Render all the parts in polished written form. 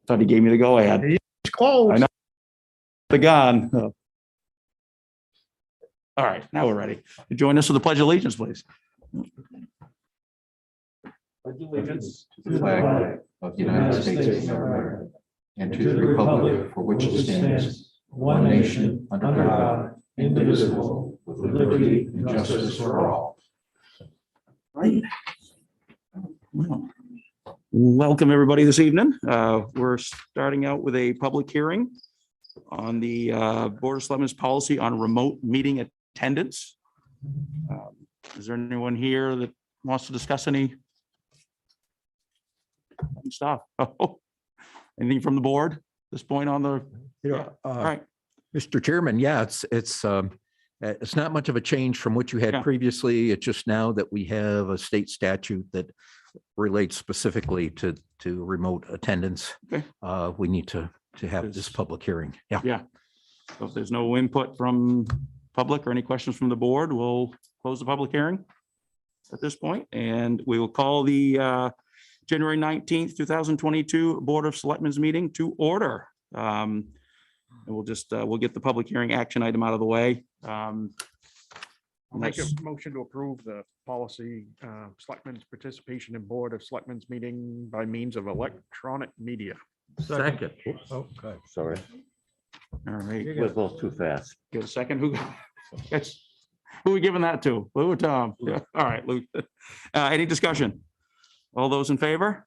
Thought he gave me the go ahead. It's closed. I know. The gun. All right, now we're ready. Join us with the Pledge of Allegiance, please. Pledge allegiance to the flag of the United States of America and to the republic for which it stands, one nation under God, indivisible, with liberty and justice for all. Right. Well, welcome everybody this evening. We're starting out with a public hearing on the Board of Selectmen's policy on remote meeting attendance. Is there anyone here that wants to discuss any stuff? Oh, anything from the board at this point on the? All right. Mr. Chairman, yeah, it's not much of a change from what you had previously. It's just now that we have a state statute that relates specifically to remote attendance. Okay. We need to have this public hearing. Yeah. Yeah. So if there's no input from public or any questions from the board, we'll close the public hearing at this point, and we will call the January 19th, 2022 Board of Selectmen's meeting to order. And we'll get the public hearing action item out of the way. I'll make a motion to approve the policy, Selectmen's participation in Board of Selectmen's meeting by means of electronic media. Second. Oh, okay. Sorry. All right. We're both too fast. Give a second. Who are we giving that to? Lou or Tom? Yeah. All right, Lou. Any discussion? All those in favor?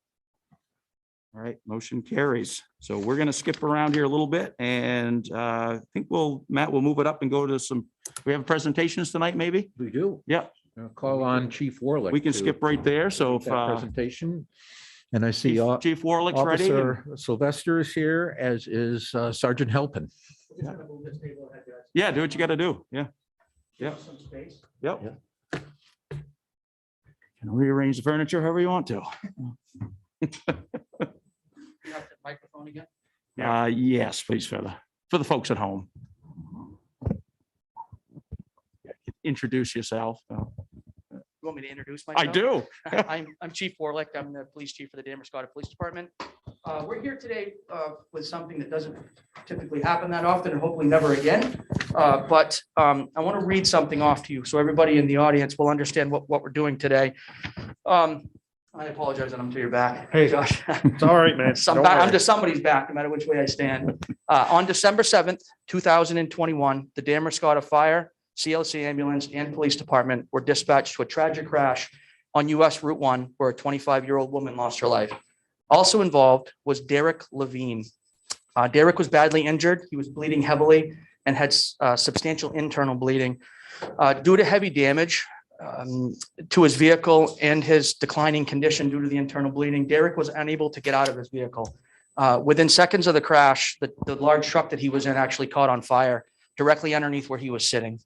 All right, motion carries. So we're going to skip around here a little bit, and I think Matt will move it up and go to some. We have presentations tonight, maybe. We do. Yeah. I'll call on Chief Warlick. We can skip right there. So if presentation, and I see Chief Warlick's ready. Officer Sylvester is here, as is Sergeant Halpin. Yeah, do what you got to do. Yeah. Yeah. Yep. Yeah. Can rearrange the furniture however you want to. You have the microphone again? Yes, please, for the folks at home. Introduce yourself. You want me to introduce myself? I do. I'm Chief Warlick. I'm the police chief for the Damerscott Police Department. We're here today with something that doesn't typically happen that often, and hopefully never again. But I want to read something off to you so everybody in the audience will understand what we're doing today. I apologize that I'm to your back. Hey, Josh. It's all right, man. I'm to somebody's back, no matter which way I stand. On December 7th, 2021, the Damerscott Fire, CLC Ambulance, and Police Department were dispatched to a tragic crash on US Route 1 where a 25-year-old woman lost her life. Also involved was Derek Levine. Derek was badly injured. He was bleeding heavily and had substantial internal bleeding. Due to heavy damage to his vehicle and his declining condition due to the internal bleeding, Derek was unable to get out of his vehicle. Within seconds of the crash, the large truck that he was in actually caught on fire directly underneath where he was sitting.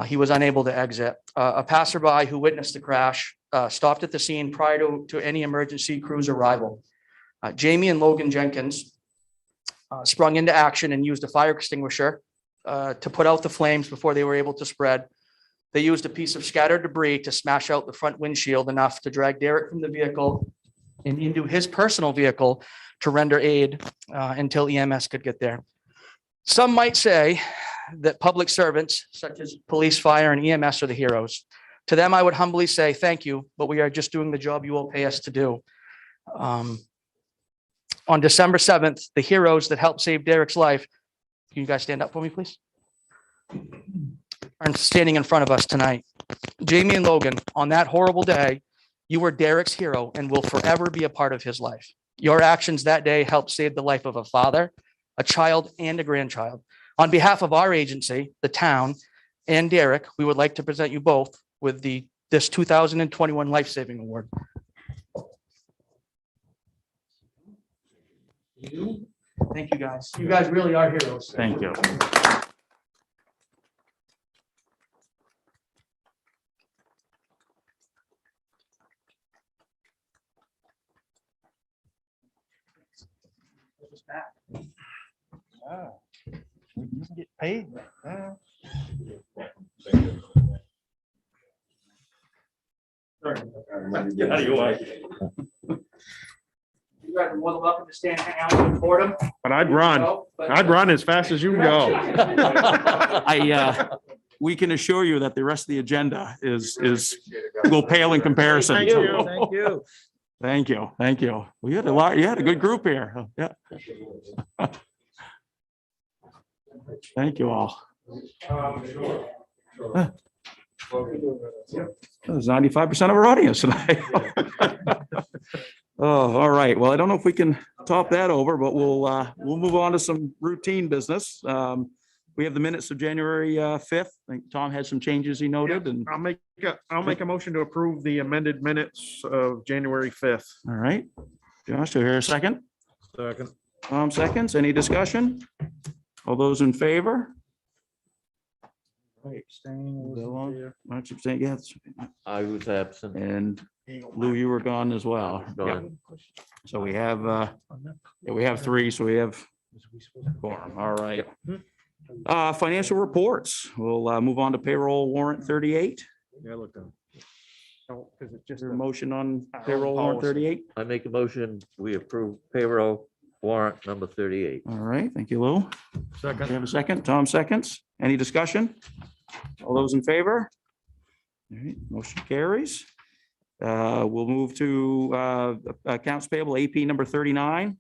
He was unable to exit. A passerby who witnessed the crash stopped at the scene prior to any emergency crew's arrival. Jamie and Logan Jenkins sprung into action and used a fire extinguisher to put out the flames before they were able to spread. They used a piece of scattered debris to smash out the front windshield enough to drag Derek from the vehicle and into his personal vehicle to render aid until EMS could get there. Some might say that public servants such as police, fire, and EMS are the heroes. To them, I would humbly say thank you, but we are just doing the job you will pay us to do. On December 7th, the heroes that helped save Derek's life, can you guys stand up for me, please? Are standing in front of us tonight. Jamie and Logan, on that horrible day, you were Derek's hero and will forever be a part of his life. Your actions that day helped save the life of a father, a child, and a grandchild. On behalf of our agency, the town, and Derek, we would like to present you both with this 2021 Life Saving Award. Thank you, guys. You guys really are heroes. Thank you. You can get paid. How do you like? You guys are more than welcome to stand, hang out and support them. But I'd run as fast as you can go. We can assure you that the rest of the agenda will pale in comparison. Thank you. Thank you. Thank you, thank you. We had a lot, you had a good group here. Yeah. Thank you all. There's 95% of our audience tonight. Oh, all right. Well, I don't know if we can top that over, but we'll move on to some routine business. We have the minutes of January 5th. I think Tom had some changes he noted and, I'll make a motion to approve the amended minutes of January 5th. all right. Josh, do I hear a second? Second. Tom seconds. Any discussion? All those in favor? Right. Bill on- Why don't you say yes? I was absent. And Lou, you were gone as well. Gone. So we have three, so we have quorum. All right. Financial reports. We'll move on to payroll warrant 38. Yeah, look. Oh, because it's Is just there a a motion on payroll warrant Policy. 38? I make a motion, we approve payroll warrant number 38. All right, thank you, Lou. Second. You have a second? Tom seconds. Any discussion? All those in favor? All right, motion carries. We'll move to accounts payable AP number 39.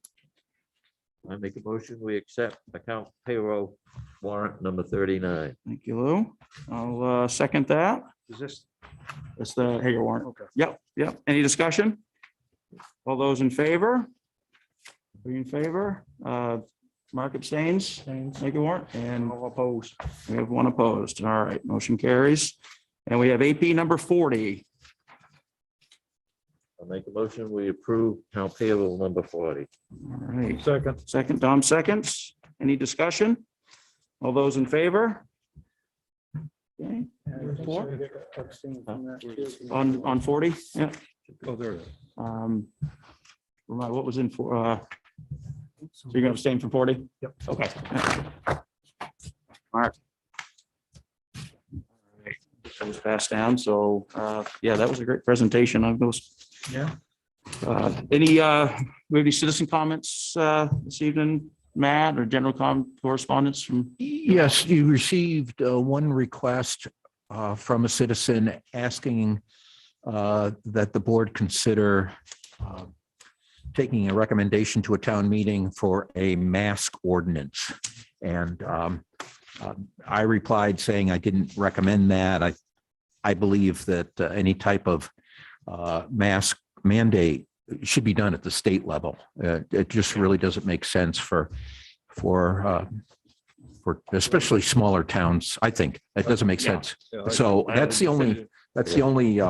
I make a motion, we accept account payroll warrant number 39. Thank you, Lou. I'll second that. Is this? That's the Hager warrant. Okay. Yep, yep. Any discussion? All those in favor? Are you in favor? Mark abstains, make it warrant, and All opposed. we have one opposed. All right, motion carries. And we have AP number 40. I make a motion, we approve account payable number 40. All right, Second. second, Tom seconds. Any discussion? All those in favor? Okay, four. On 40, yeah. Oh, there it is. What was in for, so you're gonna abstain from 40? Yep. Okay. Mark. That was passed down, so, yeah, that was a great presentation of those. Yeah. We have any citizen comments, this evening, Matt, or general correspondence from? Yes, you received one request from a citizen asking that the board consider taking a recommendation to a town meeting for a mask ordinance. And I replied saying I didn't recommend that. I believe that any type of mask mandate should be done at the state level. It just really doesn't make sense for especially smaller towns. I think it doesn't make sense. So that's the only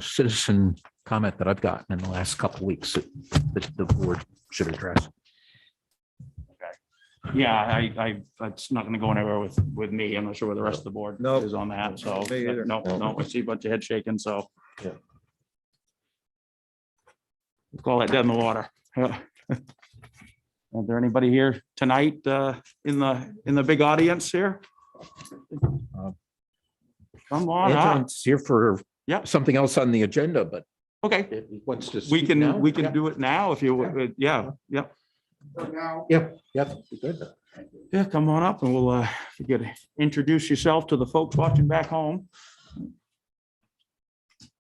citizen comment that I've gotten in the last couple of weeks that the board should address. Yeah, it's not gonna go anywhere with me. I'm not sure where the rest of the board Nope. is on that, so. Me either. No, I see a bunch of head shaking, so. Yeah. We'll call that dead in the water. Is there anybody here tonight in the big audience here? Come on up. Anton's here for Yeah. something else on the agenda, but Okay, wants to we speak now? can do it now if you would. Yeah, yep. Yep. Good. Yeah, come on up and we'll, you could introduce yourself to the folks watching back home.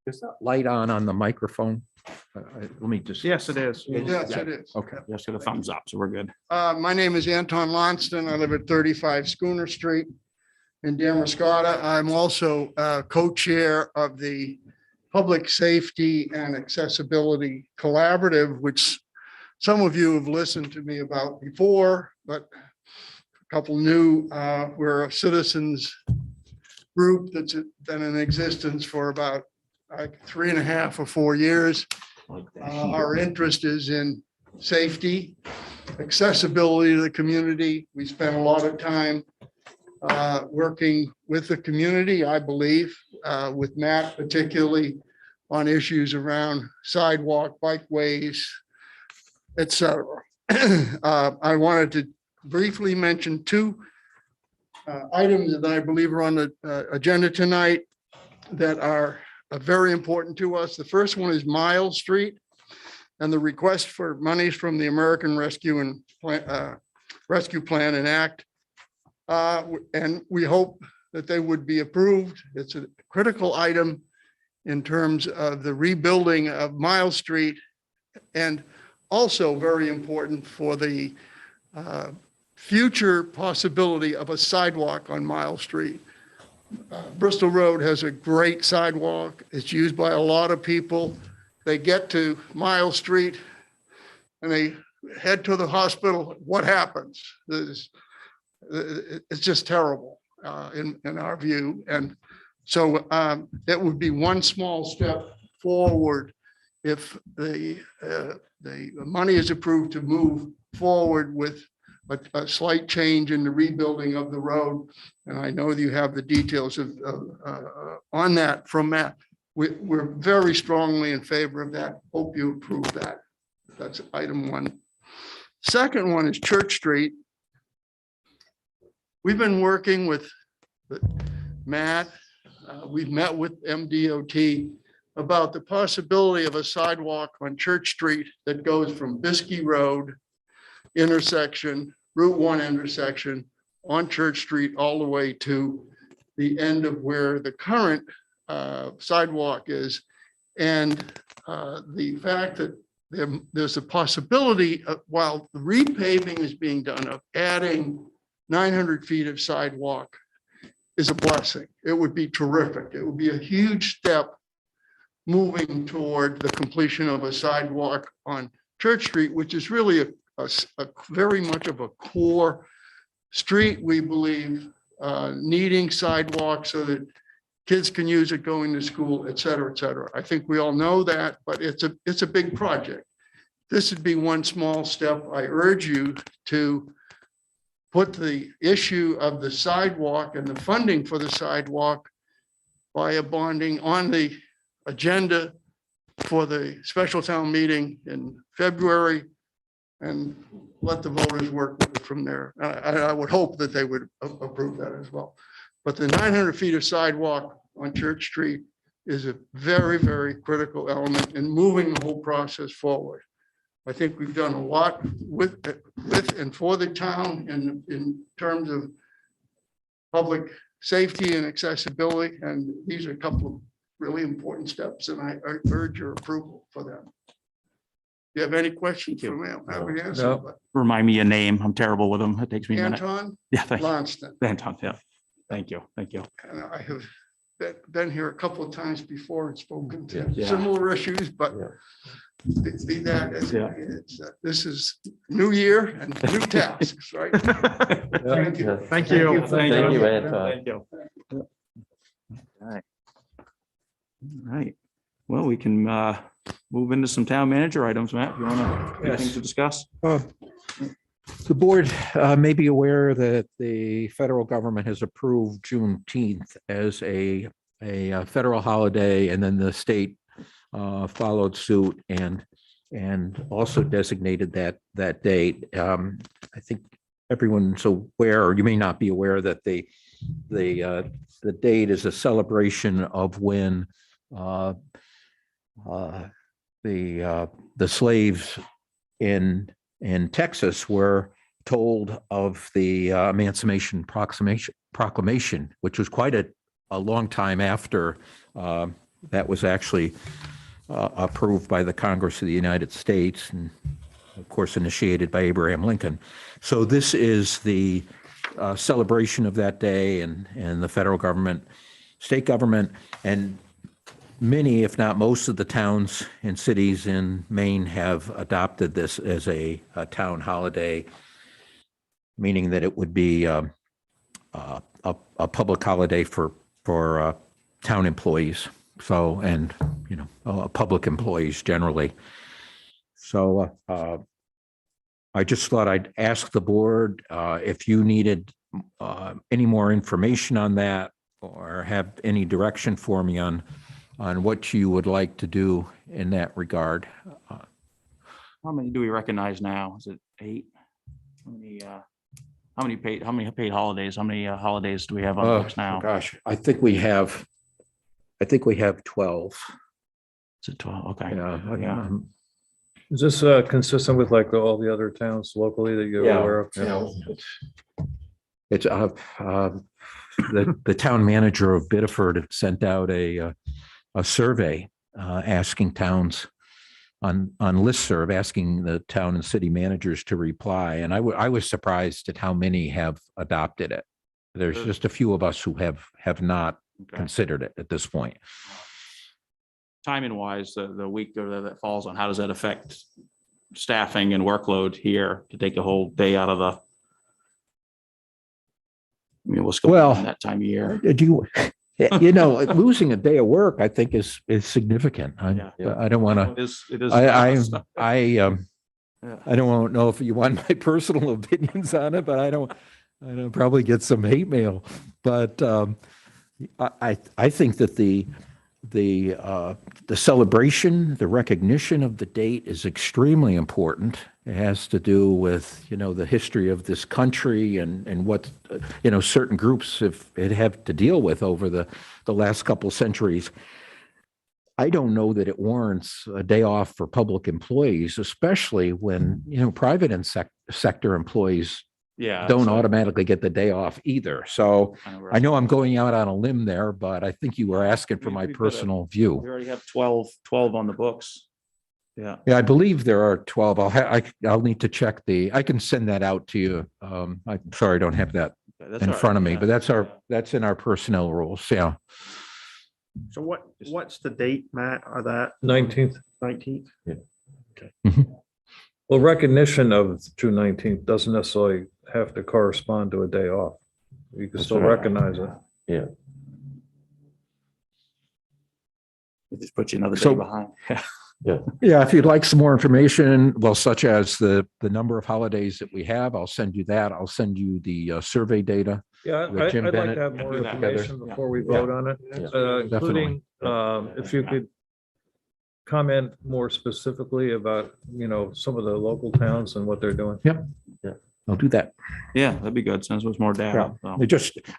Is that light on the microphone? Let me just. Yes, it is. Yes, it is. Okay. Just get a thumbs up, so we're good. My name is Anton Lonston. I live at 35 Schooner Street in Damascotta. I'm also co-chair of the Public Safety and Accessibility Collaborative, which some of you have listened to me about before, but a couple new. We're a citizens group that's been in existence for about 3.5 or 4 years. Our interest is in safety, accessibility to the community. We spend a lot of time working with the community, I believe, with Matt particularly on issues around sidewalk, bikeways, etc. I wanted to briefly mention two items that I believe are on the agenda tonight that are very important to us. The first one is Miles Street. and the request for monies from the American Rescue Plan and Act. And we hope that they would be approved. It's a critical item in terms of the rebuilding of Miles Street, and also very important for the future possibility of a sidewalk on Miles Street. Bristol Road has a great sidewalk. It's used by a lot of people. They get to Miles Street and they head to the hospital. What happens? It's just terrible in our view. And so that would be one small step forward if the money is approved to move forward with a slight change in the rebuilding of the road. And I know that you have the details on that from Matt. We're very strongly in favor of that. Hope you approve that. That's item one. Second one is Church Street. We've been working with Matt. We've met with MDOT about the possibility of a sidewalk on Church Street that goes from Biskey Road intersection, Route 1 intersection on Church Street all the way to the end of where the current sidewalk is. And the fact that there's a possibility of, while the repaving is being done, of adding 900 feet of sidewalk is a blessing. It would be terrific. It would be a huge step moving toward the completion of a sidewalk on Church Street, which is really a very much of a core street, we believe, needing sidewalks so that kids can use it going to school, et cetera, et cetera. I think we all know that, but it's a big project. This would be one small step. I urge you to put the issue of the sidewalk and the funding for the sidewalk via bonding on the agenda for the special town meeting in February, and let the voters work with it from there. I would hope that they would approve that as well. But the 900 feet of sidewalk on Church Street is a very, very critical element in moving the whole process forward. I think we've done a lot with and for the town in terms of public safety and accessibility. And these are a couple of really important steps, and I urge your approval for them. Do you have any questions for me? I'm happy to answer. No. but Remind me your name. I'm terrible with them. It takes me a minute. Anton Yeah, thank you. Lonston, Anton, yeah. Thank you. Thank you. and I have been here a couple of times before and spoken to Yeah. similar issues, but be that as Yeah. it's, this is new year and new tasks, right? Thank you. Thank you. Thank you, Anton. Thank you. All right. All right. Well, we can move into some town manager items, Matt. If you want to, anything to discuss? The board may be aware that the federal government has approved Juneteenth as a federal holiday, and then the state followed suit and also designated that date. I think everyone's aware, or you may not be aware, that the date is a celebration of when the slaves in Texas were told of the Emancipation Proclamation, which was quite a long time after that was actually approved by the Congress of the United States, and of course initiated by Abraham Lincoln. So this is the celebration of that day, and the federal government, state government, and many, if not most of the towns and cities in Maine have adopted this as a town holiday, meaning that it would be a public holiday for town employees. So, and, public employees generally. So I just thought I'd ask the board if you needed any more information on that, or have any direction for me on what you would like to do in that regard. How many do we recognize now? Is it 8? How many paid holidays? How many holidays do we have on books now? Gosh, I think we have 12. Is it 12? Okay. Yeah. Is this consistent with like all the other towns locally that you're aware of? You know, It's the town manager of Biddeford sent out a survey asking towns on listserv, asking the town and city managers to reply. And I was surprised at how many have adopted it. There's Good. just a few of us who have not Okay. considered it at this point. Timing wise, the week that falls on, how does that affect staffing and workload here to take a whole day out of the? I mean, what's going Well, on that time of year? Do you know, losing a day of work, I think is significant. Yeah. I don't want to. It is. I don't know if you want my personal opinions on it, but I don't probably get some hate mail. But I think that the celebration, the recognition of the date is extremely important. It has to do with, the history of this country and what, certain groups have to deal with over the last couple centuries. I don't know that it warrants a day off for public employees, especially when, private and sector employees Yeah. don't so automatically get the day off either. So kind of I know I'm going out on a limb there, but I think you were asking for my We've got a- personal We view. already have 12 on the books. Yeah. Yeah, I believe there are 12. I'll need to check I can send that out to you. I'm sorry, I don't have that That's in all right, front of me, yeah. but that's in our personnel rules. Yeah. So what's the date, Matt, of that 19th. 19th? Well, recognition of June 19th doesn't necessarily have to correspond to a day off. You can still right. recognize it. It just puts you another day So- behind. Yeah, if you'd like some more information, well, such as the number of holidays that we have, I'll send you that. I'll send you the survey data. Yeah, With Jim I'd like Bennett, to have yeah, more do that. information Yeah. before we vote on it, including if you could comment more specifically about, some of the local towns and what they're doing. I'll do that. Yeah, that'd be good. Since there's more data. so.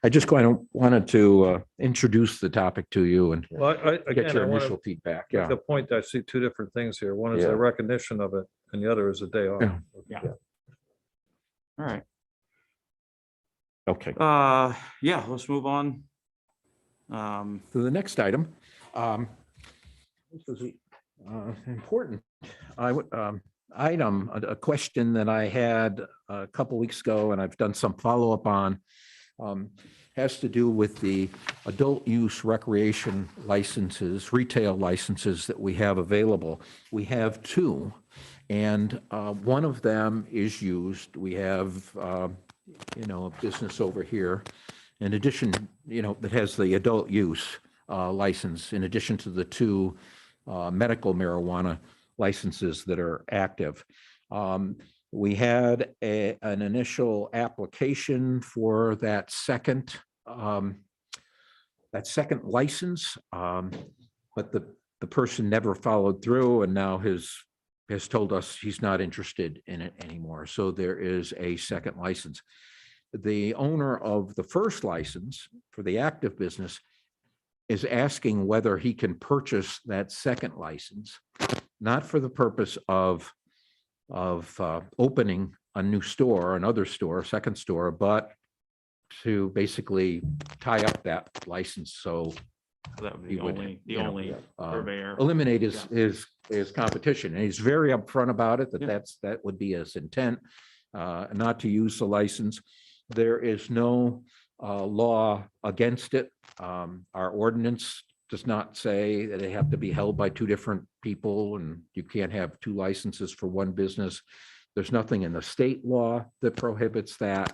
I just kind of wanted to introduce the topic to you and Well, get again, your I want initial to feedback. make Yeah. the point that I see two different things here. One is Yeah. the recognition of it and the other is a day off. Yeah. All right. Okay. Yeah, let's move on. So the next item, this is important. Item, a question that I had a couple weeks ago, and I've done some follow-up on, has to do with the adult use recreation licenses, retail licenses that we have available. We have two, and one of them is used. We have, a business over here, in addition, that has the adult use license, in addition to the two medical marijuana licenses that are active. We had an initial application for that second license, but the person never followed through and now has told us he's not interested in it anymore. So there is a second license. The owner of the first license for the active business is asking whether he can purchase that second license, not for the purpose of opening a new store, another store, second store, but to basically tie up that license. So That would be He the would, only you know, only purveyor. eliminate his competition. And he's very upfront about it, Yeah. that would be his intent, not to use the license. There is no law against it. Our ordinance does not say that they have to be held by two different people and you can't have two licenses for one business. There's nothing in the state law that prohibits that.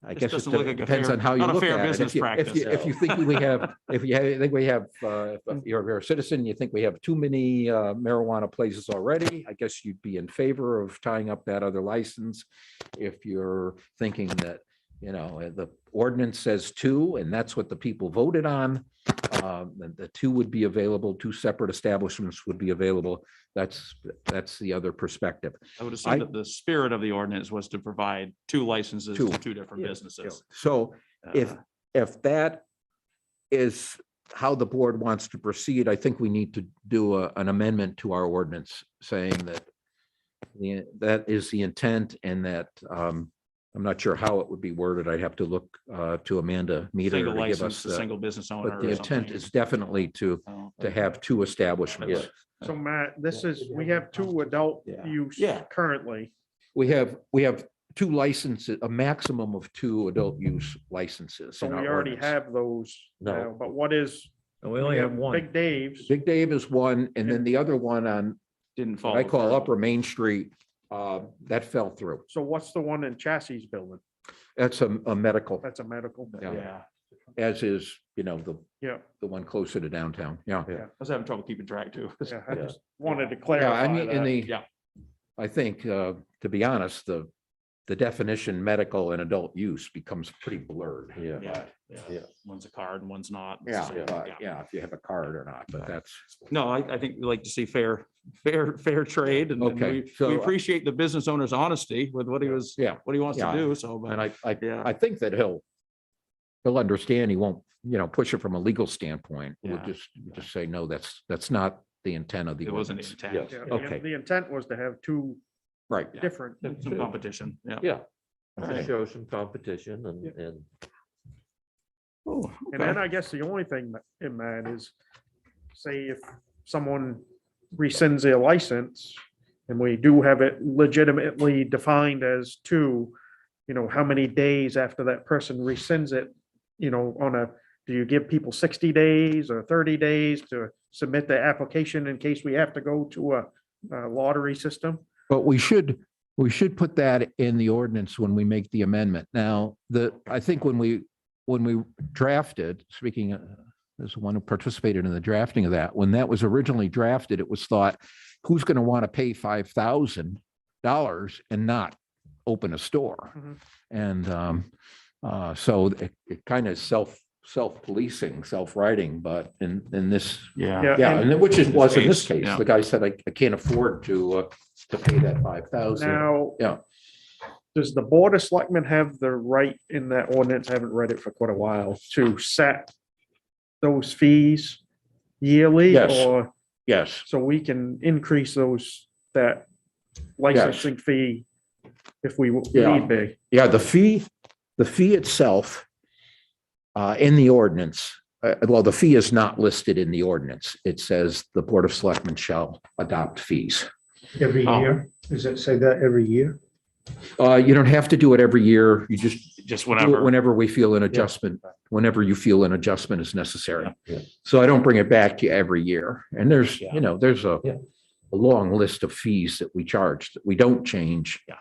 I This guess it doesn't look like a depends fair- on how you not a look fair at it. business practice. If you think we have, if you're a citizen, you think we have too many marijuana places already, I guess you'd be in favor of tying up that other license. If you're thinking that, the ordinance says two, and that's what the people voted on, then the two would be available, two separate establishments would be available. That's the other perspective. I would assume that the spirit of the ordinance was to provide two licenses Two. to two different Yeah. businesses. So if Uh, that is how the board wants to proceed, I think we need to do an amendment to our ordinance saying that that is the intent and that, I'm not sure how it would be worded. I'd have to look to Amanda Meter Single to give license, us, single business owner. but or the intent something. is definitely to have two establishments. So Matt, we have 2 adult Yeah. use Yeah. currently. We have 2 licenses, a maximum of 2 adult use licenses. So in we our already ordinance. have those No. now, but what is? And we only have one. Big Dave's. Big Dave is one, and then the other one on Didn't follow. what I call through. Upper Main Street, that fell through. So what's the one in Chassis building? That's a medical, That's a medical. Yeah. Yeah, as is, the Yeah, one closer to downtown. Yeah. I was having trouble keeping track too. yeah, I Yeah. just wanted to Yeah, clarify I mean, in that. the, Yeah. I think, to be honest, the definition medical and adult use becomes pretty blurred. Yeah. Yeah, Yeah. yeah. One's a card and one's not. Yeah, So, yeah, if you have a card or not, but that's, No, I think we like to see fair trade and Okay, we so- appreciate the business owner's honesty with what he was, yeah. what he wants to Yeah. do. So, And but I I think that he'll understand. He won't, push it from a legal standpoint. We'll Yeah. just say, no, that's not the intent of the it wasn't ordinance. intent. Yeah, Okay. the intent was to have 2 Right. Yeah. different. Some competition, yeah. Yeah. Alright. Show some competition and Oh, And okay. then I guess the only thing in that is, say if someone rescinds their license and we do have it legitimately defined as 2, how many days after that person rescinds it, do you give people 60 days or 30 days to submit the application in case we have to go to a lottery system? But we should put that in the ordinance when we make the amendment. Now, I think when we drafted, speaking as one who participated in the drafting of that, when that was originally drafted, it was thought, who's going to want to pay $5,000 and not open a store? Mhm. And so it kind of self-policing, self-writing, but in this, Yeah. yeah, and which it was in this case, case. yeah. The guy said, I can't afford to pay that 5,000. Now. Yeah. Does the Board of Selectmen have the right in that ordinance? I haven't read it for quite a while, to set those fees yearly? Yes. Or Yes. so we can increase that licensing fee if we Yeah. need be? Yeah, the fee itself in the ordinance, well, the fee is not listed in the ordinance. It says the Board of Selectmen shall adopt fees. Every Oh. year? Does it say that every year? You don't have to do it every year. You just Just do it whenever. whenever we feel an adjustment, whenever you feel an adjustment is necessary. Yeah. So I don't bring it back to you every year. And there's, Yeah. there's a Yeah. long list of fees that we charge that we don't change Yeah.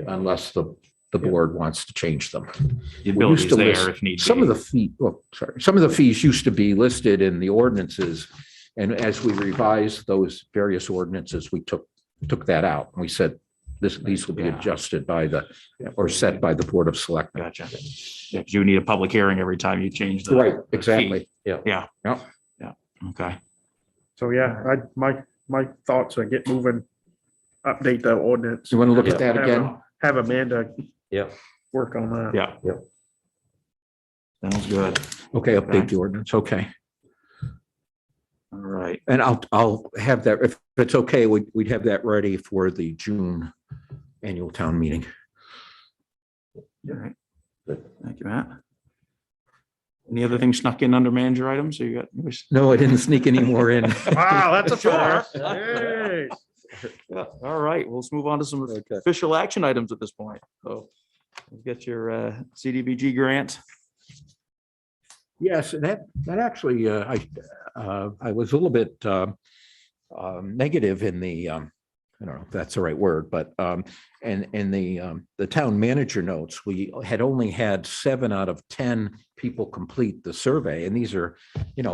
unless the board wants to change them. The We ability's used to there list if need some be. of the fees used to be listed in the ordinances. And as we revised those various ordinances, we took that out. And we said, these will be Yeah. adjusted or set by the Board of Selectmen. Gotcha. Yeah, 'cause you need a public hearing every time you change the. Right, the fee. exactly. Yeah. Yep. Yeah, okay. So yeah, my thoughts are get moving, update the ordinance. You want to look at Yeah. that again? Have Amanda Yeah. work on that. Yeah. Yep. Sounds good. Okay, update the ordinance. Okay. All right. And I'll have that, if it's okay, we'd have that ready for the June annual town meeting. All right. Thank you, Matt. Any other things snuck in under manager items? So you got? No, I didn't sneak any more in. Wow, that's a Sure. first. Hey. Yeah, all right, well, let's move on to some official action items at this point. So we'll get your CDBG grant. Yes, and that actually, I was a little bit negative in the, I don't know if that's the right word, but in the town manager notes, we had only had 7 out of 10 people complete the survey, and these are,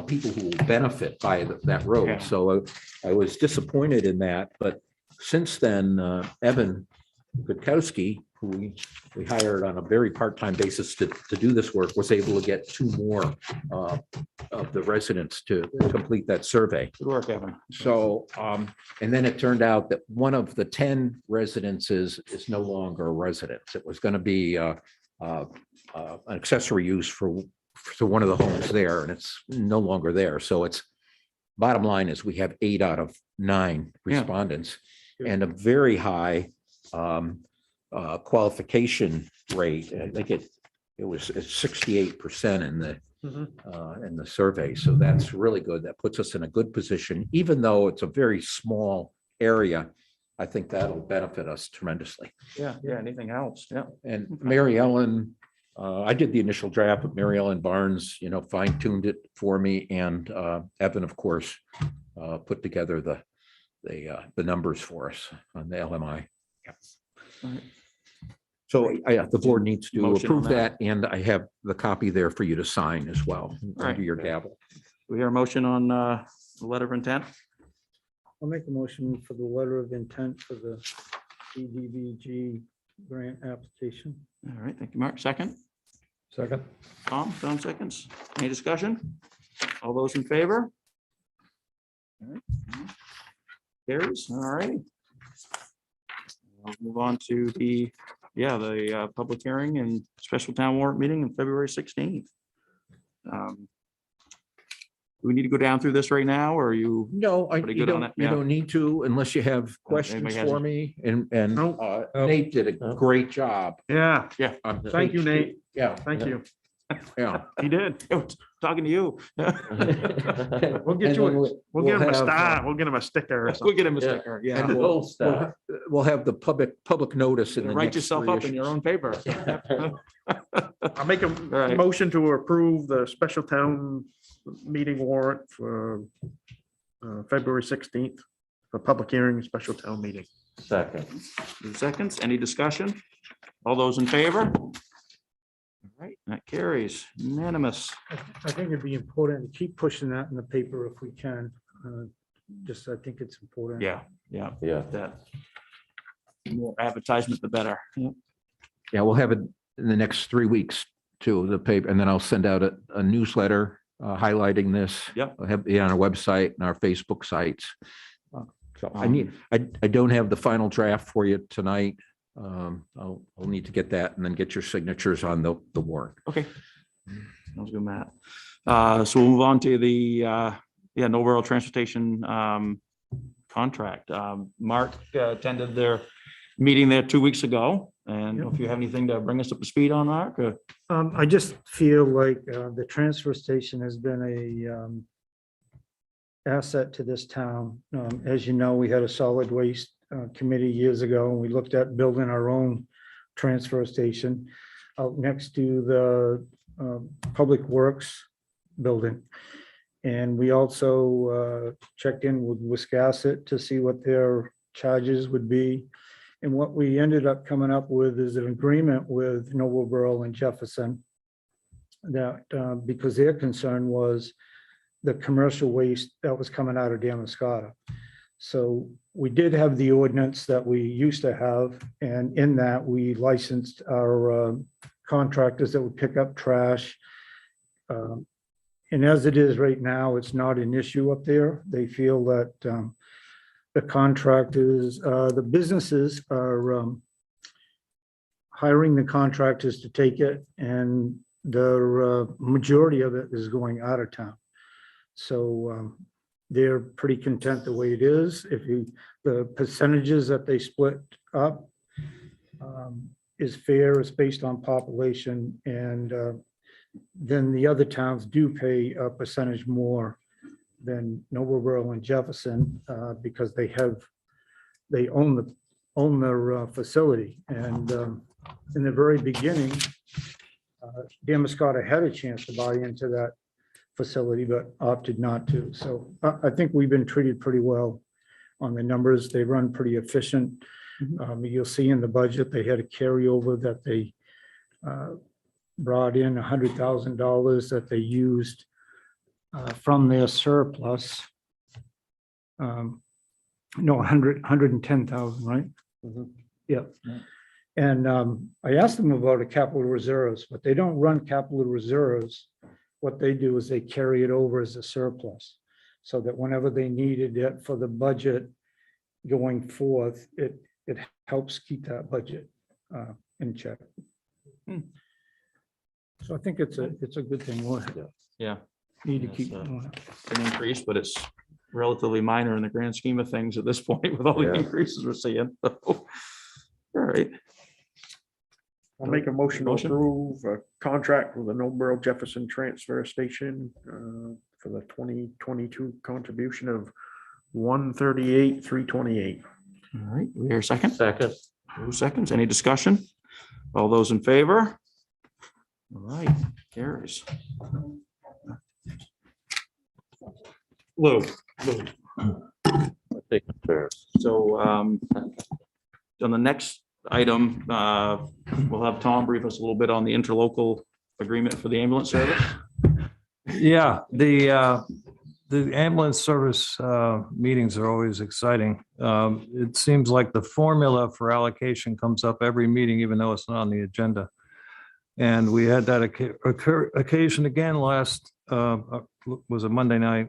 people who will benefit by that Yeah. road. So I was disappointed in that, but since then, Evan Gutkowski, who we hired on a very part-time basis to do this work, was able to get 2 more of the residents to complete that survey. Good work, Evan. So, and then it turned out that one of the 10 residences is no longer a residence. It was going to be an accessory use for so one of the homes there, and it's no longer there. So it's, bottom line is we have 8 out of 9 Yeah. respondents and a very high qualification rate. I think it was 68% in the survey. So that's really good. That puts us in a good position, even though it's a very small area. I think that'll benefit us tremendously. Yeah, anything else? Yeah. And Mary Ellen, I did the initial draft, but Mary Ellen Barnes, fine tuned it for me, and Evan, of course, put together the numbers for us on the LMI. Right. So the board needs to Motion on approve that, and I have the copy there for you to sign as well, Right. under your gavel. We hear a motion on the letter of intent. I'll make a motion for the letter of intent for the CDBG grant application. All right, thank you, Mark. Second, Second. Tom seconds. Any discussion? All those in favor? All right. Carries, all right. We'll move on to the public hearing and special town warrant meeting on February 16th. Do we need to go down through this right now, or are you? No, Pretty you good on don't, it, you yeah. don't need to unless you have questions anybody has for any- me, and No. Nate did a great job. Yeah, on thank you, page- Nate. Yeah, Thank you. yeah. He did. Talking to you. We'll get And you, then we'll get him a have, star. We'll get him a sticker or We'll something. get him a Yeah. sticker, yeah. And Gold star. we'll have the public notice in the Write next yourself 3 up in your issues. own paper. I'll make a right. motion to approve the special town meeting warrant for February 16th for public hearing, and special town meeting. Second. 2 seconds, any discussion? All those in favor? All right, that carries unanimous. I think it'd be important to keep pushing that in the paper if we can. Just, I think it's important. Yeah, Yeah. that. More advertisement, the better. Yeah, we'll have it in the next 3 weeks too, the paper, and then I'll send out a newsletter highlighting this. Yep. I'll have it on our website and our Facebook sites. So I don't have the final draft for you tonight. I'll need to get that and then get your signatures on the warrant. Okay. Sounds good, Matt. So we'll move on to the, no rural transportation contract. Mark attended their meeting there 2 weeks ago. And if you have anything to bring us up to speed on, Mark, I just feel like the transfer station has been a asset to this town. As you know, we had a solid waste committee years ago, and we looked at building our own transfer station out next to the Public Works building. And we also checked in with Wiscasset to see what their charges would be. And what we ended up coming up with is an agreement with Noblesboro and Jefferson that because their concern was the commercial waste that was coming out of Damascotta. So we did have the ordinance that we used to have, and in that we licensed our contractors that would pick up trash. And as it is right now, it's not an issue up there. They feel that the contractors, the businesses are hiring the contractors to take it, and the majority of it is going out of town. So they're pretty content the way it is. The percentages that they split up is fair, it's based on population, and then the other towns do pay a percentage more than Noblesboro and Jefferson because they own their facility. And in the very beginning, Damascotta had a chance to buy into that facility, but opted not to. So I think we've been treated pretty well on the numbers. They run pretty efficient. You'll see in the budget, they had a carryover that they brought in $100,000 that they used from their surplus. No, 110,000, right? Yep. And I asked them about a capital reserves, but they don't run capital reserves. What they do is they carry it over as a surplus, so that whenever they needed it for the budget going forth, it helps keep that budget in check. So I think it's a good thing. We'll Yeah, need to Yes, keep. sir. going. an increase, but it's relatively minor in the grand scheme of things at this point with all the Yeah. increases we're seeing. All right, I'll make a motion to Motion? approve a contract with the Noblesboro Jefferson Transfer Station for the 2022 contribution of 138,328. all right. We hear a second? Second. 2 seconds. Any discussion? All those in favor? All right, carries. Lou, Take it first. so on the next item, we'll have Tom brief us a little bit on the interlocal agreement for the ambulance service. Yeah, the ambulance service meetings are always exciting. It seems like the formula for allocation comes up every meeting, even though it's not on the agenda. And we had that occasion again last, was a Monday night.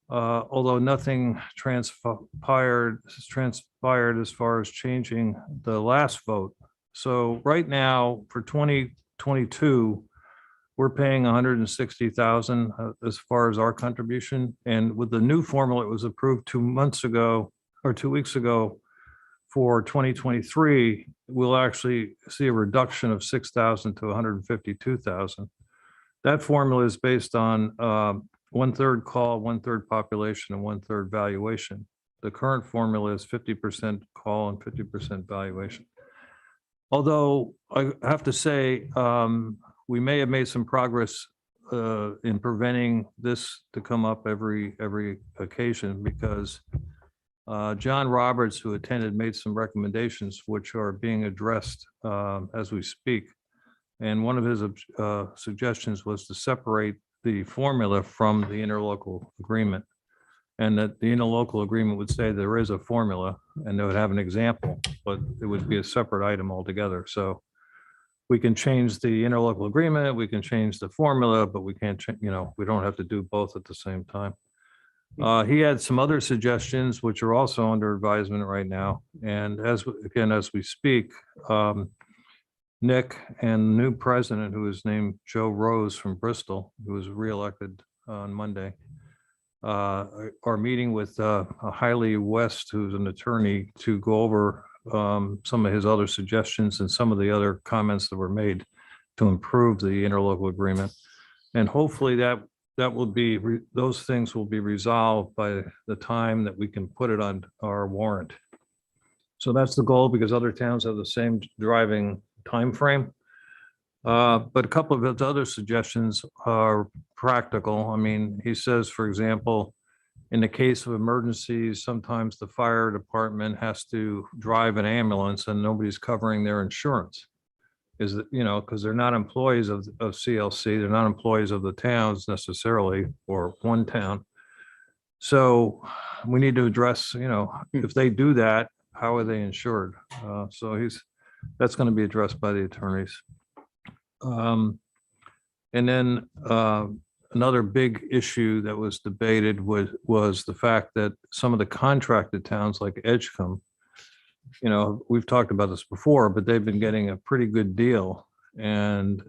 Although nothing transpired as far as changing the last vote. So right now for 2022, we're paying 160,000 as far as our contribution. And with the new formula, it was approved 2 months ago or 2 weeks ago for 2023, we'll actually see a reduction of 6,000 to 152,000. That formula is based on 1/3 call, 1/3 population, and 1/3 valuation. The current formula is 50% call and 50% valuation. Although I have to say, we may have made some progress in preventing this to come up every occasion because John Roberts, who attended, made some recommendations which are being addressed as we speak. And one of his suggestions was to separate the formula from the interlocal agreement. And that the interlocal agreement would say there is a formula and they would have an example, but it would be a separate item altogether. So we can change the interlocal agreement, we can change the formula, but we can't, we don't have to do both at the same time. He had some other suggestions, which are also under advisement right now. And as we speak, Nick and the new president, who is named Joe Rose from Bristol, who was reelected on Monday, are meeting with Hailey West, who's an attorney, to go over some of his other suggestions and some of the other comments that were made to improve the interlocal agreement. And hopefully that will be, those things will be resolved by the time that we can put it on our warrant. So that's the goal, because other towns have the same driving timeframe. But a couple of his other suggestions are practical. I mean, he says, for example, in the case of emergencies, sometimes the fire department has to drive an ambulance and nobody's covering their insurance. Is that, because they're not employees of CLC, they're not employees of the towns necessarily, or one town. So we need to address, if they do that, how are they insured? So that's going to be addressed by the attorneys. And then another big issue that was debated was the fact that some of the contracted towns like Edgecombe, we've talked about this before, but they've been getting a pretty good deal. And,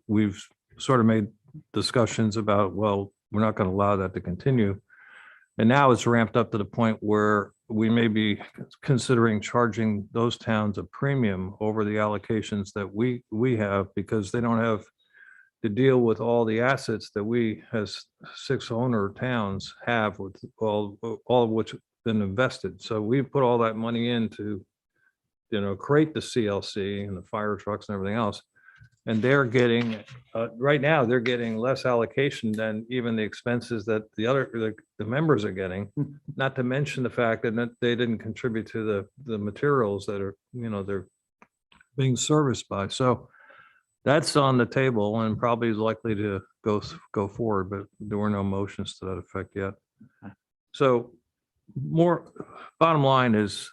we've sort of made discussions about, well, we're not going to allow that to continue. And now it's ramped up to the point where we may be considering charging those towns a premium over the allocations that we have, because they don't have to deal with all the assets that we as 6 owner towns have, with all of which have been invested. So we put all that money in to, create the CLC and the fire trucks and everything else. And they're getting, right now, they're getting less allocation than even the expenses that the members are getting. Not to mention the fact that they didn't contribute to the materials that are, they're being serviced by. So that's on the table and probably is likely to go forward, but there were no motions to that effect yet. So bottom line is,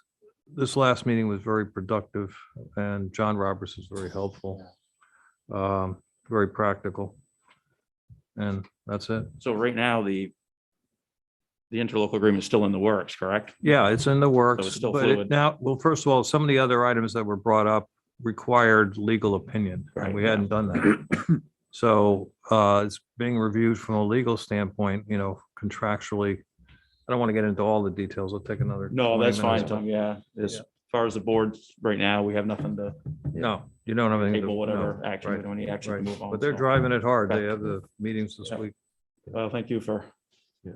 this last meeting was very productive and John Roberts was very helpful. Very practical. And that's it. So right now, the interlocal agreement is still in the works, correct? Yeah, it's in the works. it's still but fluid. Now, well, first of all, some of the other items that were brought up, required legal opinion, and we Right, yeah. hadn't done that. So it's being reviewed from a legal standpoint, contractually. I don't want to get into all the details. It'll take another. No, 20 that's fine, minutes, but Tom. Yeah. As Yeah. far as the board right now, we have nothing to No, you don't have anything. table, to- whatever no, action, we right, don't need action to right. move on. But they're so. driving it hard. They Okay. have the meetings this Yeah. week. Well, thank you for Yeah.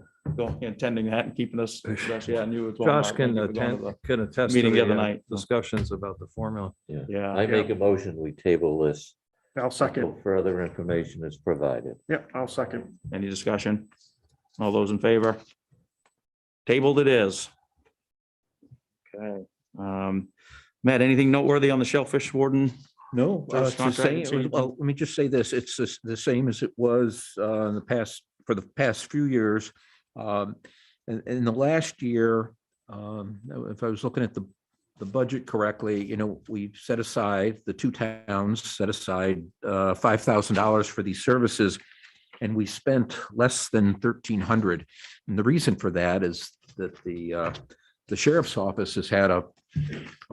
attending that and keeping us, yeah, and you as well. Josh Mark. can Thank you for going to attend, can attest to meeting the other the night. discussions about the formula. the- Yeah. I make a motion, we table this I'll second. until further information is provided. Yeah, I'll second. Any discussion? All those in favor? Tabled it is. Okay. Matt, anything noteworthy on the shellfish warden? No, First it's the contract same. extension? Well, let me just say this, it's the same as it was in the past, for the past few years. In the last year, if I was looking at the budget correctly, we set aside, the two towns set aside $5,000 for these services, and we spent less than 1,300. And the reason for that is that the sheriff's office has had a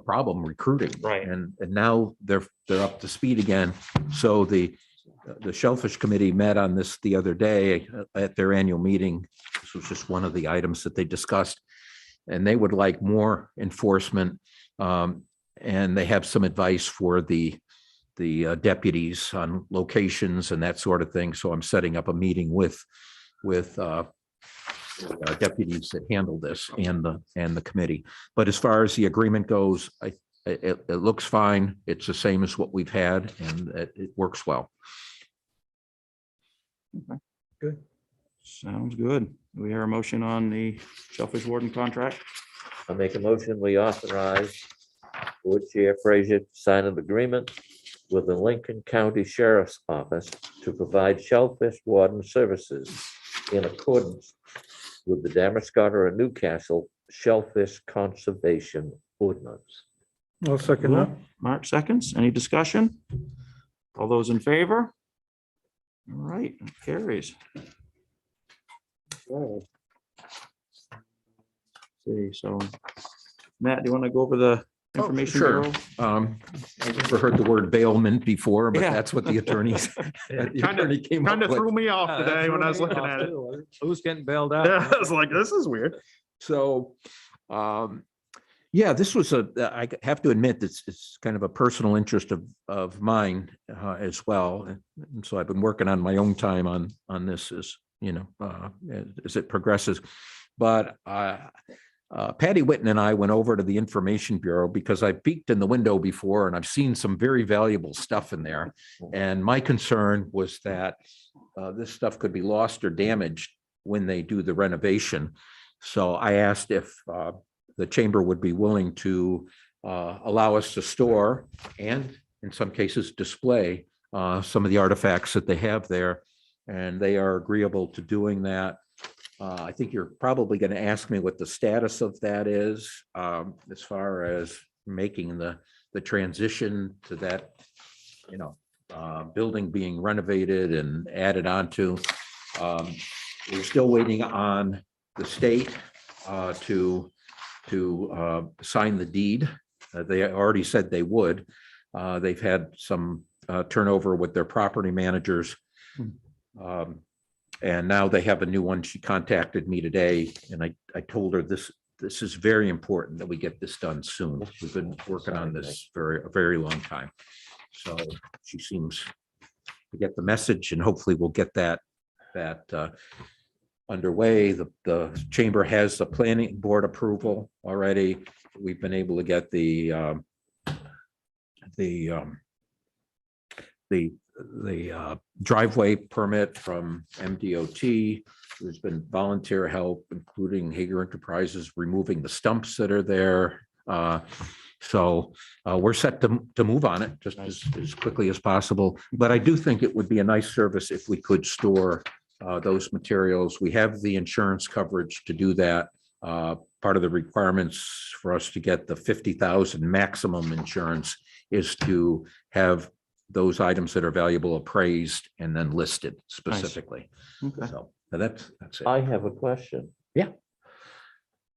problem recruiting. Right. And now they're up to speed again. So the Shellfish Committee met on this the other day at their annual meeting. This was just one of the items that they discussed. And they would like more enforcement. And they have some advice for the deputies on locations and that sort of thing. So I'm setting up a meeting with deputies that handle this and the committee. But as far as the agreement goes, it looks fine. It's the same as what we've had, and it works well. Good. Sounds good. We hear a motion on the shellfish warden contract. I make a motion, we authorize Board Chair Frazier to sign an agreement with the Lincoln County Sheriff's Office to provide shellfish warden services in accordance with the Damascotta and Newcastle Shellfish Conservation Ordinance. I'll second that. Mark seconds. Any discussion? All those in favor? All right, carries. Okay. See, so Matt, do you want to go over the information? Sure. bureau? I've never heard the word bailment before, but Yeah. that's what the attorneys. the Kinda- attorney came Kind up of with. threw me off today when I was looking at it. Who's getting bailed out? Yeah, I was like, this is weird. So, yeah, this was I have to admit, it's kind of a personal interest of mine as well. And so I've been working on my own time on this as it progresses. But Patty Whitten and I went over to the Information Bureau because I peeked in the window before and I've seen some very valuable stuff in there. And my concern was that this stuff could be lost or damaged when they do the renovation. So I asked if the chamber would be willing to allow us to store and in some cases display some of the artifacts that they have there. And they are agreeable to doing that. I think you're probably going to ask me what the status of that is as far as making the transition to that, building being renovated and added onto. We're still waiting on the state to sign the deed. They already said they would. They've had some turnover with their property managers. And now they have a new one. She contacted me today and I told her this is very important that we get this done soon. We've been working on this for a very long time. So she seems to get the message and hopefully we'll get that underway. The chamber has the planning board approval already. We've been able to get the driveway permit from MDOT. There's been volunteer help, including Hager Enterprises, removing the stumps that are there. So we're set to move on it just as quickly as possible. But I do think it would be a nice service if we could store those materials. We have the insurance coverage to do that. Part of the requirements for us to get the 50,000 maximum insurance is to have those items that are valuable appraised and then listed specifically. Okay. So that's it. I have a question. Yeah.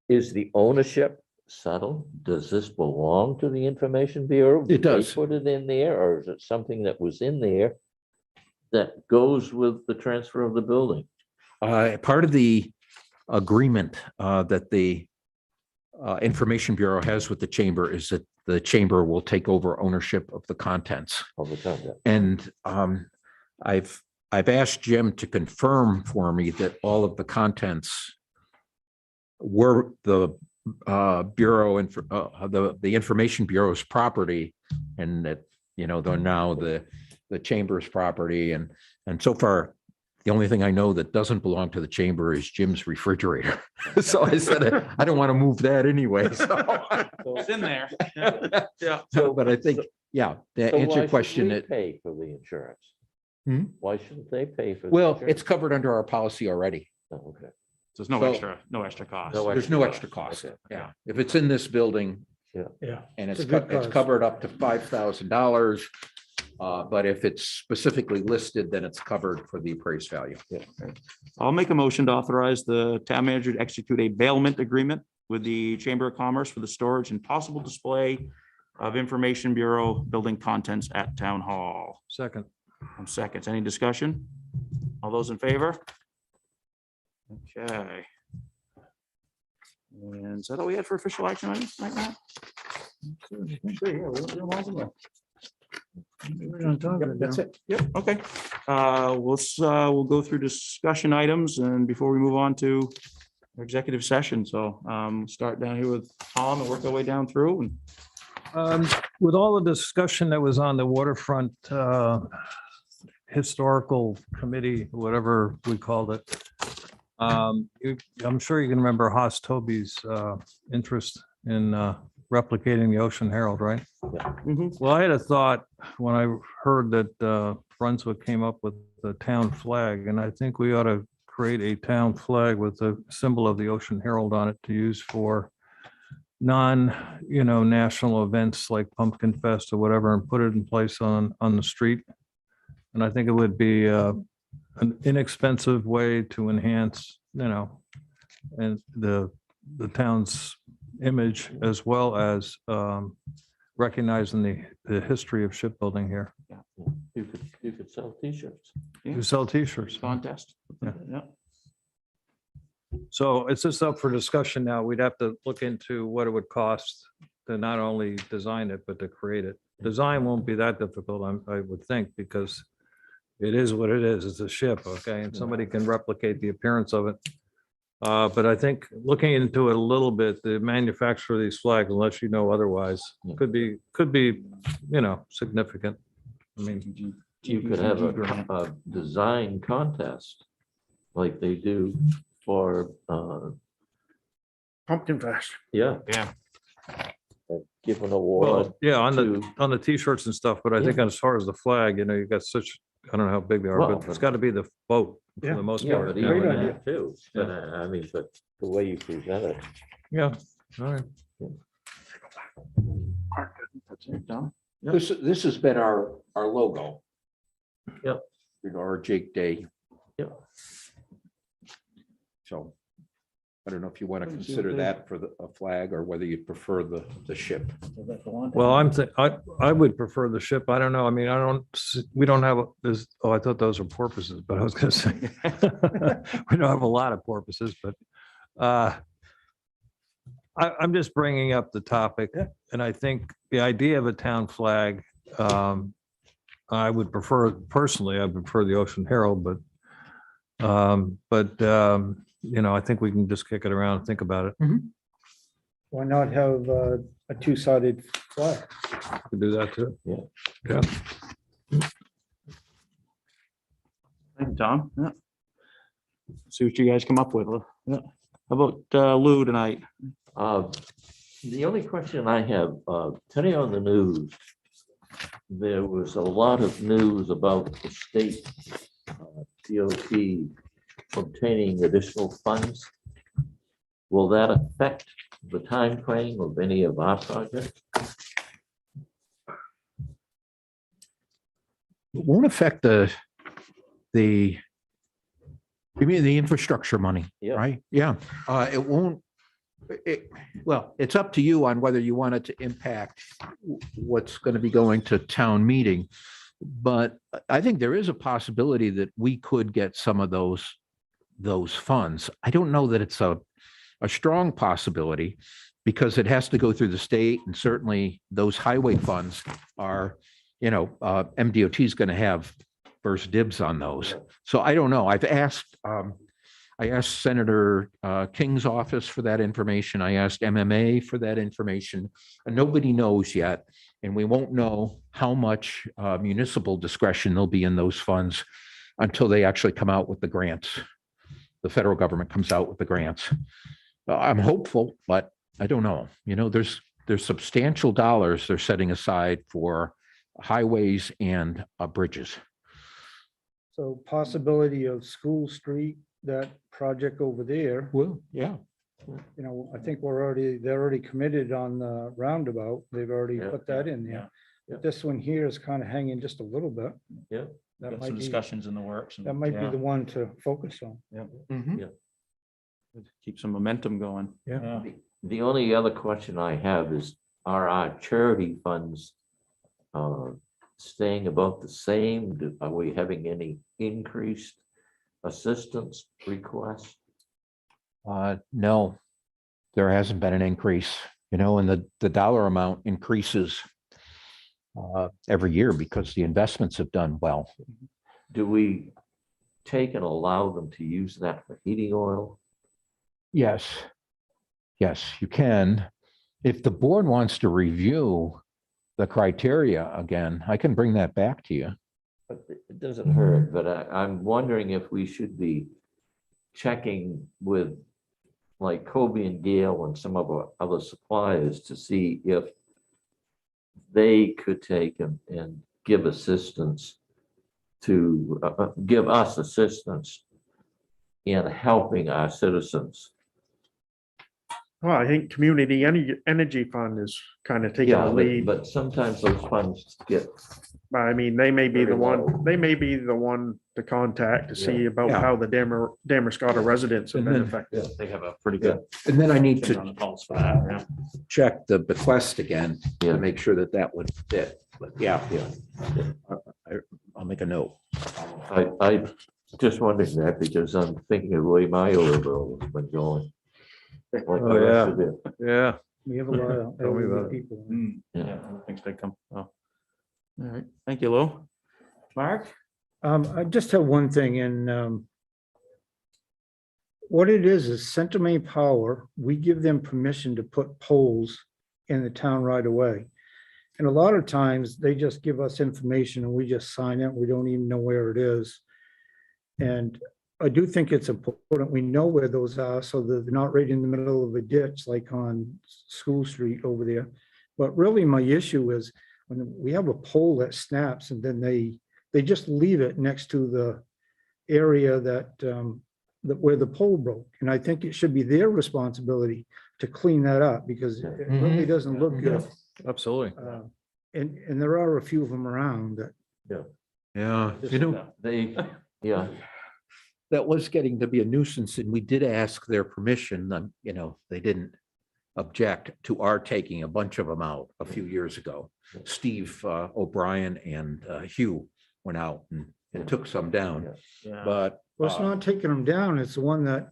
Is the ownership subtle. Does this belong to the Information Bureau? It Did they does. put it in there, or is it something that was in there that goes with the transfer of the building? Part of the agreement that the Information Bureau has with the chamber is that the chamber will take over ownership of the contents. Of the contract? And I've asked Jim to confirm for me that all of the contents were the Bureau and the Information Bureau's property, and that, you know, they're now the chamber's property. And so far, the only thing I know that doesn't belong to the chamber is Jim's refrigerator. So I said, I don't want to move that anyway. So, It's in there. Yeah. but I think, yeah, to So answer why your should question, we it, pay for the insurance? Hmm? Why shouldn't they pay for? the well, insurance? it's covered under our policy already. Oh, okay. There's no So- extra cost. No There's no extra cost. Okay. Yeah. If it's in this building Yeah. and It's it's, a good it's cause. covered up to $5,000. But if it's specifically listed, then it's covered for the appraised value. I'll make a motion to authorize the town manager to execute a bailment agreement with the Chamber of Commerce for the storage and possible display of Information Bureau building contents at Town Hall. Second. Seconds. Any discussion? All those in favor? Okay. And is that all we had for official action items right now? That's it. Yep, okay. We'll go through discussion items and before we move on to our executive session. So start down here with Tom and work our way down through. And With all the discussion that was on the waterfront historical committee, whatever we called it, I'm sure you can remember Haas Toby's interest in replicating the Ocean Herald, right? Well, I had a thought when I heard that Brunswick came up with the town flag, and I think we ought to create a town flag with the symbol of the Ocean Herald on it to use for national events like Pumpkin Fest or whatever, and put it in place on the street. And I think it would be an inexpensive way to enhance, and the town's image, as well as recognizing the history of shipbuilding here. You could sell T-shirts. You sell T-shirts. contest. Yeah. Yeah. So it's just up for discussion now. We'd have to look into what it would cost to not only design it, but to create it. Design won't be that difficult, I would think, because it is what it is. It's a ship, okay? And somebody can replicate the appearance of it. But I think looking into it a little bit, the manufacture of these flags, unless you know otherwise, could be, significant. I mean, You could have a design contest like they do for, Pumpkin Fest. yeah. Yeah. Give an award. well, yeah, to- on the T-shirts and stuff, but I think as far as the flag, you've got such, I don't know how big they are, Well, but it's got to be the boat for Yeah. the most Yeah, part. but you know, even and- that too, but but the way you present it. Yeah, all right. That's it, Tom. This has been our logo. Yep. Our Jake Day. Yep. So I don't know if you want to consider that for a flag or whether you prefer the ship. Well, I would prefer the ship. I don't know. I mean, we don't have, I thought those were porpoises, but I was gonna say, we don't have a lot of porpoises, but I'm just bringing up the topic, and I think the idea of a town flag, I would prefer, personally, I prefer the Ocean Herald, but I think we can just kick it around and think about it. Why not have a two-sided flag? We could do that too. Yeah. Thank you, Tom. Yeah. See what you guys come up with. Yeah. How about Lou tonight? The only question I have, today on the news, there was a lot of news about the state DOT obtaining additional funds. Will that affect the time frame of any of our projects? It won't affect you mean the infrastructure money, Yeah. right? Yeah, it won't Well, it's up to you on whether you want it to impact what's going to be going to town meeting. But I think there is a possibility that we could get some of those funds. I don't know that it's a strong possibility because it has to go through the state, and certainly those highway funds are, MDOT is going to have first dibs on those. So I don't know. I asked Senator King's office for that information. I asked MMA for that information, and nobody knows yet. And we won't know how much municipal discretion there'll be in those funds until they actually come out with the grants. The federal government comes out with the grants. I'm hopeful, but I don't know. There's substantial dollars they're setting aside for highways and bridges. So possibility of School Street, that project over there, Well, yeah. I think they're already committed on the roundabout. They've already Yeah, put that in there. yeah. But this one here is kind of hanging just a little bit. Yeah. That Got might some be, discussions in the works. and- that might be yeah, the one to focus on. Keep some momentum going. Yeah. The only other question I have is, are our charity funds staying about the same? Are we having any increased assistance requests? No, there hasn't been an increase, and the dollar amount increases every year because the investments have done well. Do we take and allow them to use that for heating oil? Yes. Yes, you can. If the board wants to review the criteria again, I can bring that back to you. But it doesn't hurt, but I'm wondering if we should be checking with like Kobe and Gale and some of our other suppliers to see if they could take and give assistance to give us assistance in helping our citizens. Well, I think Community Energy Fund is kind of taking Yeah, the lead. but sometimes those funds get, But I mean, they may be Very the one, low. they may be the one to contact to see about Yeah. how the Damascotta residents have And been then- affected. They have a pretty good. And then I need finger on to the pulse for that, yeah. check the bequest again Yeah. to make sure that would fit. But yeah, I'll make a note. I just wondered that because I'm thinking of the way my oil bill has been going. Like the rest of it. Yeah. We have a lot of Tell me about elderly it. people. Yeah, things they come. Oh. All right, thank you, Lou. Mark? I just have one thing, and what it is Central Maine Power, we give them permission to put poles in the town right away. And a lot of times, they just give us information and we just sign it, we don't even know where it is. And I do think it's important, we know where those are, so that they're not right in the middle of a ditch like on School Street over there. But really, my issue is, when we have a pole that snaps and then they just leave it next to the area that where the pole broke. And I think it should be their responsibility to clean that up because it really doesn't look good. Absolutely. And there are a few of them around that. Yeah, They, yeah, that was getting to be a nuisance, and we did ask their permission, they didn't object to our taking a bunch of them out a few years ago. Steve O'Brien and Hugh went out and took some down, Yeah. but Well, it's not taking them down. It's the one that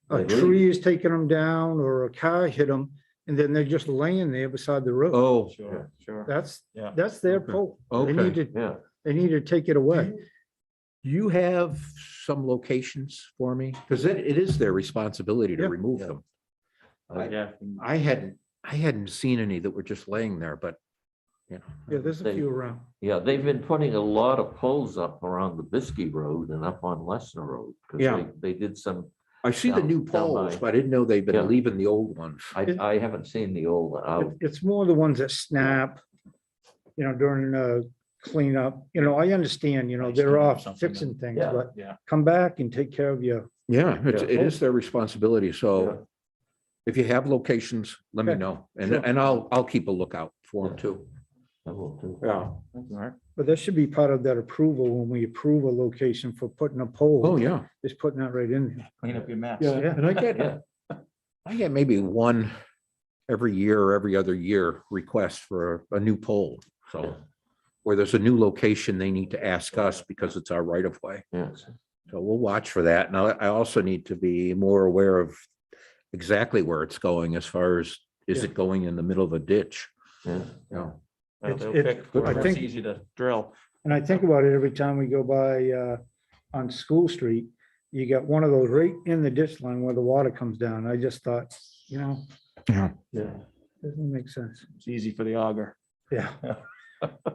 a They leave. tree is taking them down or a car hit them and then they're just laying there beside the road. oh, Sure, sure. That's Yeah. their Okay. pole. They Okay. need to, yeah. they need to take it away. you have some locations for me? Because it is their responsibility to Yeah. remove them. Yeah. I hadn't seen any that were just laying there, but, Yeah, there's a They- few around. Yeah, they've been putting a lot of poles up around the Biskie Road and up on Lesnar Road. 'Cause Yeah. They did some, I see the Down- new down poles, by- but I didn't know they've Yeah. been leaving the old ones. I haven't seen the old one. It's more the ones that snap, during cleanup. I understand, Ice they're cream or off something, fixing things, Yeah. but Yeah. come back and take care of your. Yeah, Yeah. it is their responsibility. So if you have locations, let me Okay. know. Sure. And I'll keep a lookout for them too. I will too. Yeah. Thank you, Mark. But that should be part of that approval when we approve a location for putting a pole. Oh, yeah. Just putting that right in there. Clean up your mess. And I get, Yeah. I get maybe one every year or every other year request for a new pole. So where there's a new location, they need to ask us because it's our right of way. Yes. So we'll watch for that. Now, I also need to be more aware of exactly where it's going as far as, is it going in the middle of a ditch? Yeah. No. They'll It's- pick I wherever it's think- easy to drill. And I think about it every time we go by on School Street, you got one of those right in the ditch line where the water comes down. I just thought, Yeah. doesn't make sense. It's easy for the auger. Yeah.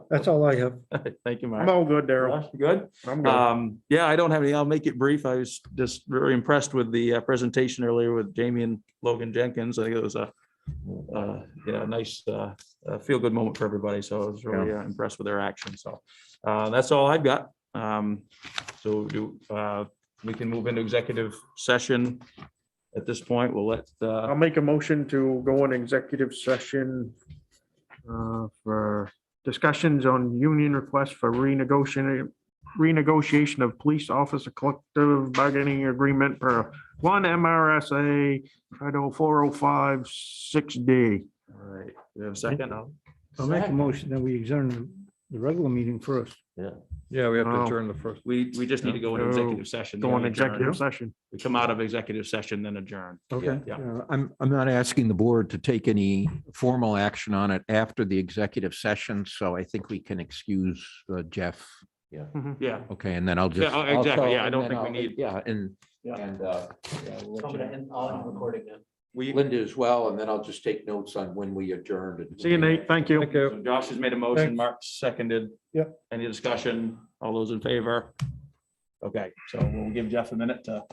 That's all I have. Thank you, I'm Mark. all good, Daryl. Josh, you good? I'm good. Yeah, I don't have any. I'll make it brief. I was just very impressed with the presentation earlier with Jamie and Logan Jenkins. I think it was a nice feel-good moment for everybody. So I was really impressed with their action. So that's all I've got. We can move into executive session. At this point, we'll let I'll make a motion to go in executive session for discussions on union requests for renegotiation of police officer collective bargaining agreement per 1 MRSA 4045 6D. all right. We have a second. I'll make a motion that we adjourn the regular meeting first. Yeah, we have to Oh. adjourn the first. We just need to go into No. executive session. Go then in adjourn. executive session. We come out of executive session, then adjourn. Okay. Yeah. I'm not asking the board to take any formal action on it after the executive session, so I think we can excuse Jeff. Yeah. Okay, and then I'll just. Yeah, oh, exactly. I'll Yeah, tell- I don't and think we then need- Yeah, and, Yeah. and, yeah, we'll let you know. recording now. We, Linda as well, and then I'll just take notes on when we adjourned. and- See you, Nate. Thank you. so Josh has made a motion, Thanks. Mark seconded. Yep. Any discussion? All those in favor? Okay, so we'll give Jeff a minute to